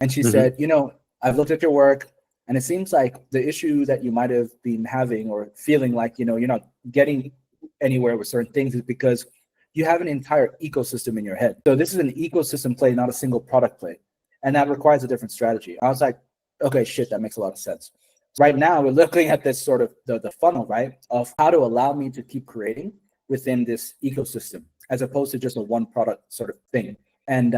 And she said, I've looked at your work, and it seems like the issue that you might have been having or feeling like, you're not getting anywhere with certain things is because you have an entire ecosystem in your head. So this is an ecosystem play, not a single product play. And that requires a different strategy. I was like, okay, shit, that makes a lot of sense. Right now, we're looking at this sort of the funnel, right, of how to allow me to keep creating within this ecosystem, as opposed to just a one product sort of thing. And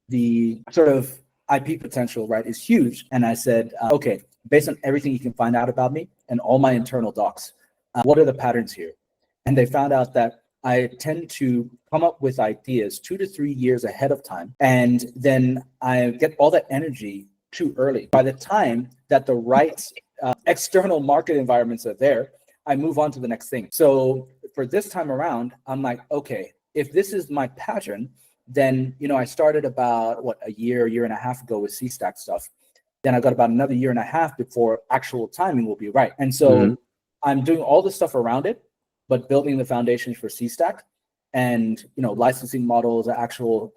the sort of IP potential, right, is huge. And I said, okay, based on everything you can find out about me and all my internal docs, what are the patterns here? And they found out that I tend to come up with ideas 2 to 3 years ahead of time. And then I get all that energy too early. By the time that the right external market environments are there, I move on to the next thing. So for this time around, I'm like, okay, if this is my pattern, then, I started about a year and a half ago with C-Stack stuff. Then I got about another year and a half before actual timing will be right. And so I'm doing all the stuff around it, but building the foundations for C-Stack and, licensing models, the actual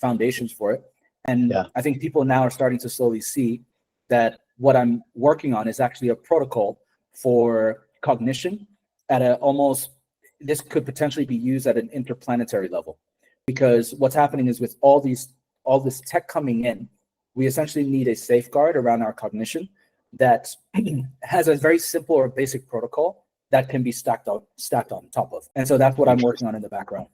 foundations for it. And I think people now are starting to slowly see that what I'm working on is actually a protocol for cognition at this could potentially be used at an interplanetary level, because what's happening is with all this tech coming in, we essentially need a safeguard around our cognition that has a very simple or basic protocol that can be stacked on top of. And so that's what I'm working on in the background.